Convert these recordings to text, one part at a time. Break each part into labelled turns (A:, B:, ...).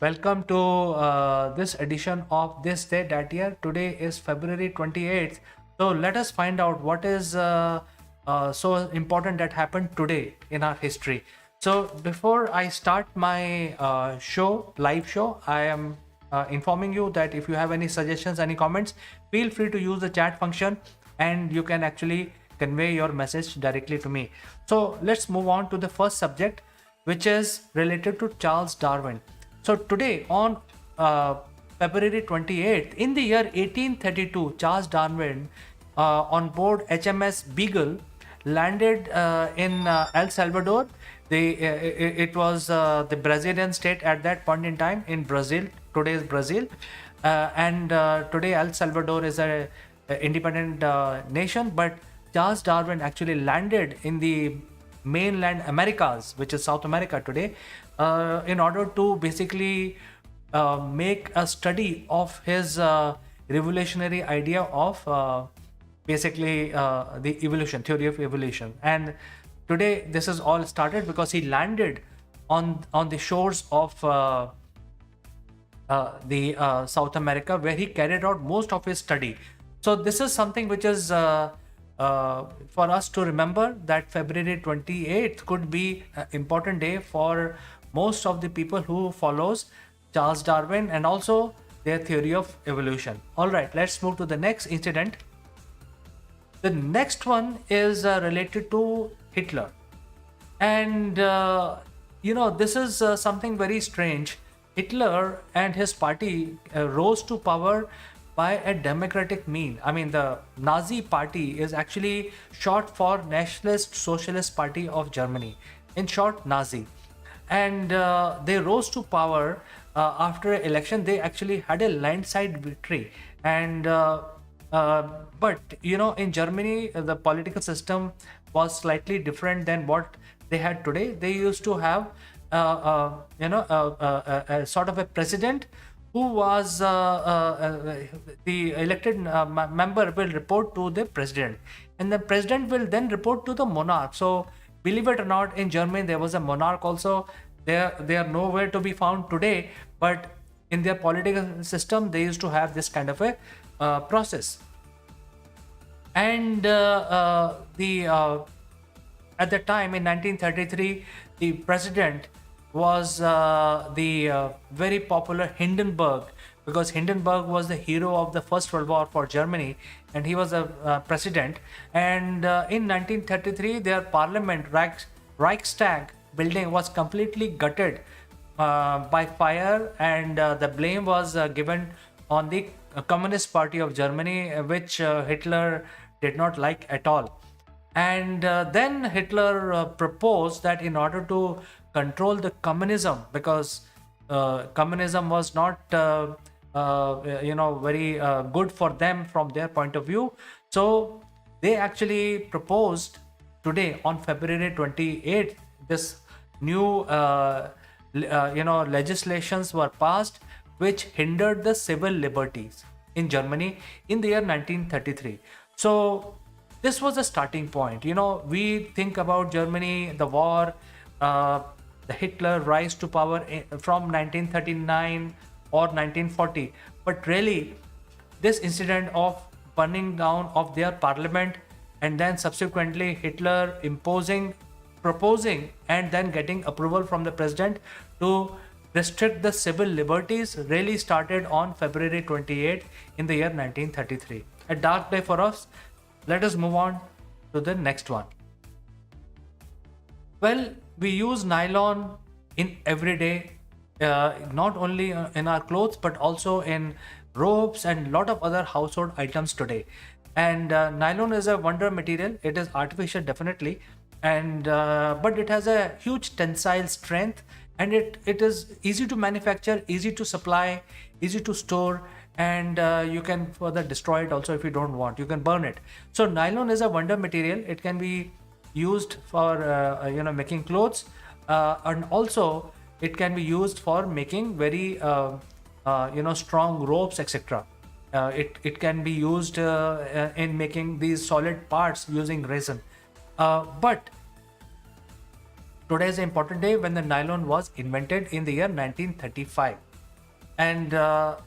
A: Welcome to this edition of This Day That Year. Today is February 28th. So let us find out what is so important that happened today in our history. So before I start my live show, I am informing you that if you have any suggestions, any comments, feel free to use the chat function and you can actually convey your message directly to me. So let's move on to the first subject, which is related to Charles Darwin. So today on February 28th, in the year 1832, Charles Darwin on board HMS Beagle landed in El Salvador. It was the Brazilian state at that point in time in Brazil. Today is Brazil, and today El Salvador is a independent nation. But Charles Darwin actually landed in the mainland Americas, which is South America today, in order to basically make a study of his revolutionary idea of basically the evolution theory of evolution. And today this is all started because he landed on the shores of the South America, where he carried out most of his study. So this is something which is for us to remember, that February 28th could be an important day for most of the people who follows Charles Darwin and also their theory of evolution. All right, let's move to the next incident. The next one is related to Hitler. And this is something very strange. Hitler and his party rose to power by a democratic mean. I mean, the Nazi party is actually short for Nationalist Socialist Party of Germany. In short, Nazi. And they rose to power after an election. They actually had a landslide victory. And but in Germany, the political system was slightly different than what they had today. They used to have a sort of a president who was the elected member will report to the president, and the president will then report to the monarch. So believe it or not, in Germany there was a monarch also. They are nowhere to be found today, but in their political system they used to have this kind of a process. And at the time in 1933, the president was the very popular Hindenburg, because Hindenburg was the hero of the First World War for Germany, and he was a president. And in 1933, their parliament, Reichstag building, was completely gutted by fire, and the blame was given on the Communist Party of Germany, which Hitler did not like at all. And then Hitler proposed that in order to control the communism, because communism was not very good for them from their point of view, so they actually proposed today on February 28th, this new legislations were passed which hindered the civil liberties in Germany in the year 1933. So this was a starting point. We think about Germany, the war, the Hitler rise to power from 1939 or 1940. But really, this incident of burning down of their parliament, and then subsequently Hitler proposing, and then getting approval from the president to restrict the civil liberties, really started on February 28th in the year 1933. A dark day for us. Let us move on to the next one. Well, we use nylon in everyday, not only in our clothes, but also in ropes and a lot of other household items today. And nylon is a wonder material. It is artificial, definitely, and but it has a huge tensile strength, and it is easy to manufacture, easy to supply, easy to store, and you can further destroy it also if you don't want. You can burn it. So nylon is a wonder material. It can be used for making clothes, and also it can be used for making very strong ropes, etc. It can be used in making these solid parts using resin. But today is an important day when the nylon was invented in the year 1935. And the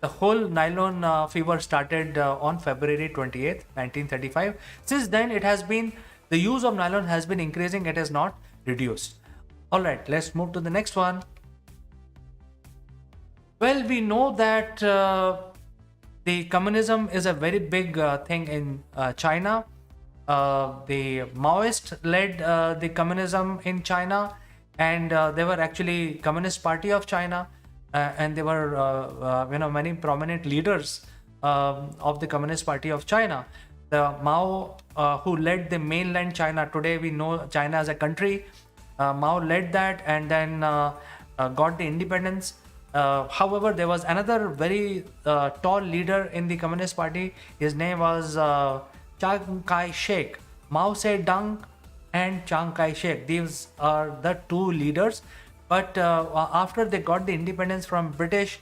A: whole nylon fever started on February 28th, 1935. Since then, it has been the use of nylon has been increasing, it has not reduced. All right, let's move to the next one. Well, we know that the communism is a very big thing in China. The Maoist led the communism in China, and they were actually Communist Party of China, and there were many prominent leaders of the Communist Party of China. The Mao, who led the mainland China, today we know China as a country. Mao led that, and then got the independence. However, there was another very tall leader in the Communist Party. His name was Chiang Kai-shek. Mao Zedong and Chiang Kai-shek. These are the two leaders. But after they got the independence from British,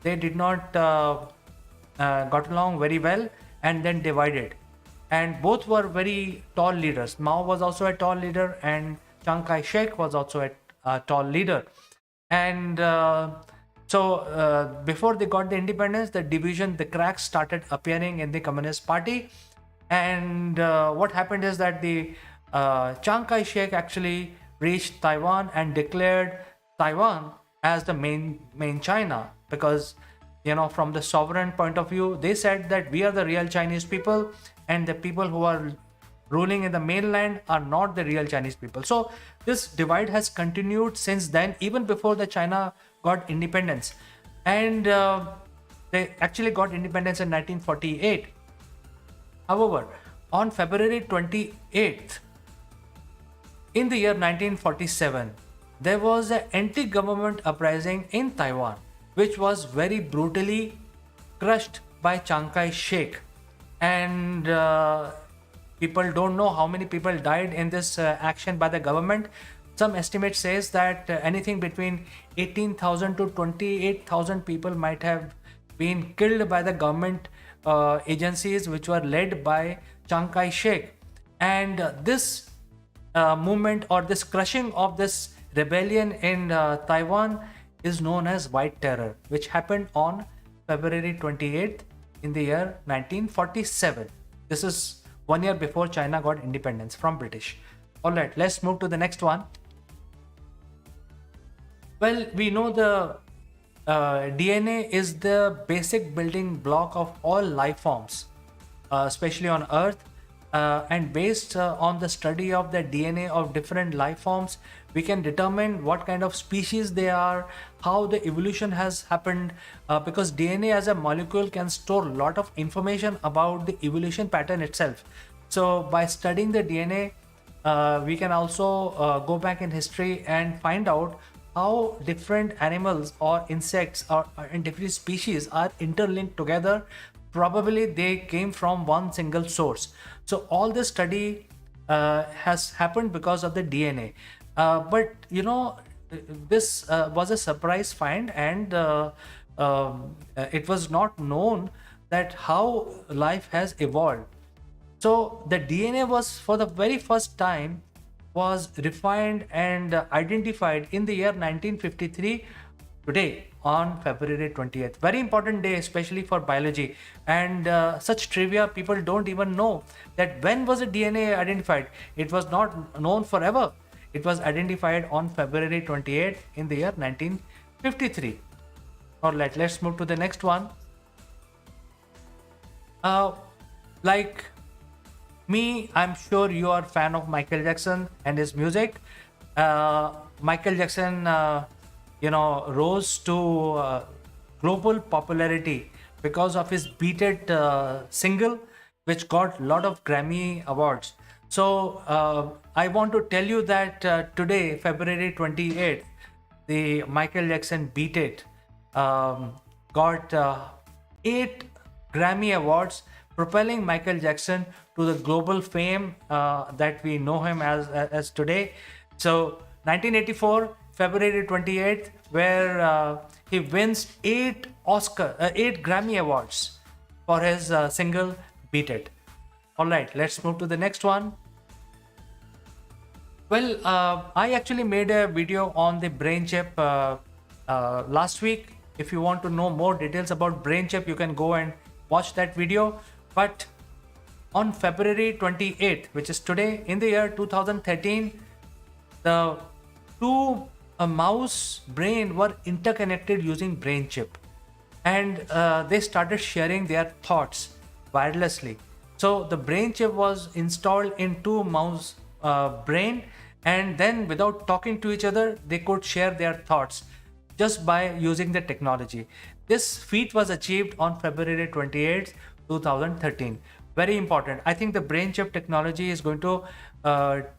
A: they did not got along very well, and then divided. And both were very tall leaders. Mao was also a tall leader, and Chiang Kai-shek was also a tall leader. And before they got the independence, the division, the cracks started appearing in the Communist Party. And what happened is that the Chiang Kai-shek actually reached Taiwan and declared Taiwan as the main China, because from the sovereign point of view, they said that we are the real Chinese people, and the people who are ruling in the mainland are not the real Chinese people. So this divide has continued since then, even before the China got independence. And they actually got independence in 1948. However, on February 28th, in the year 1947, there was an anti-government uprising in Taiwan, which was very brutally crushed by Chiang Kai-shek. And people don't know how many people died in this action by the government. Some estimate says that anything between 18,000 to 28,000 people might have been killed by the government agencies, which were led by Chiang Kai-shek. And this movement, or this crushing of this rebellion in Taiwan, is known as White Terror, which happened on February 28th in the year 1947. This is 1 year before China got independence from British. All right, let's move to the next one. Well, we know the DNA is the basic building block of all life forms, especially on Earth. And based on the study of the DNA of different life forms, we can determine what kind of species they are, how the evolution has happened, because DNA as a molecule can store a lot of information about the evolution pattern itself. So by studying the DNA, we can also go back in history and find out how different animals or insects or and different species are interlinked together. Probably they came from one single source. So all this study has happened because of the DNA. But this was a surprise find, and it was not known that how life has evolved. So the DNA was, for the very first time, was refined and identified in the year 1953, today on February 20th. Very important day, especially for biology. And such trivia, people don't even know that when was the DNA identified. It was not known forever. It was identified on February 28th in the year 1953. All right, let's move to the next one. Like me, I'm sure you are a fan of Michael Jackson and his music. Michael Jackson, rose to global popularity because of his Beat It single, which got a lot of Grammy awards. So I want to tell you that today, February 28th, the Michael Jackson Beat It got 8 Grammy awards, propelling Michael Jackson to the global fame that we know him as today. So 1984, February 28th, where he wins 8 Grammy awards for his single Beat It. All right, let's move to the next one. Well, I actually made a video on the brain chip last week, If you want to know more details about brain chip, you can go and watch that video. But on February 28th, which is today, in the year 2013, the two mouse brain were interconnected using brain chip, and they started sharing their thoughts wirelessly. So the brain chip was installed in two mouse brain, and then without talking to each other, they could share their thoughts just by using the technology. This feat was achieved on February 28th, 2013. Very important. I think the brain chip technology is going to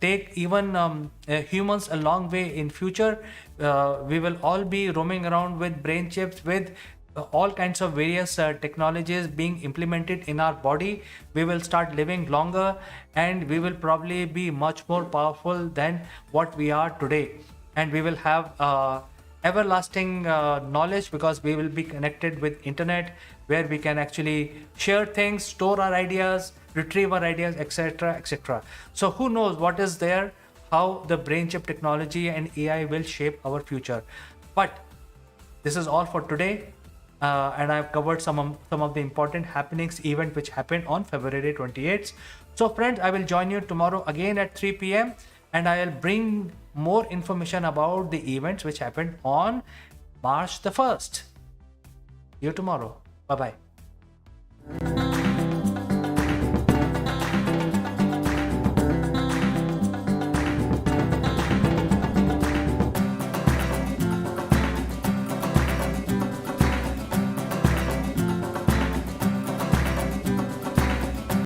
A: take even humans a long way in future. We will all be roaming around with brain chips, with all kinds of various technologies being implemented in our body. We will start living longer, and we will probably be much more powerful than what we are today. And we will have everlasting knowledge, because we will be connected with internet, where we can actually share things, store our ideas, retrieve our ideas, etc., etc. So who knows what is there, how the brain chip technology and AI will shape our future. But this is all for today, and I've covered some of the important happenings, event which happened on February 28th. So friends, I will join you tomorrow again at 3 p.m. and I will bring more information about the events which happened on March the 1st. See you tomorrow. Bye bye.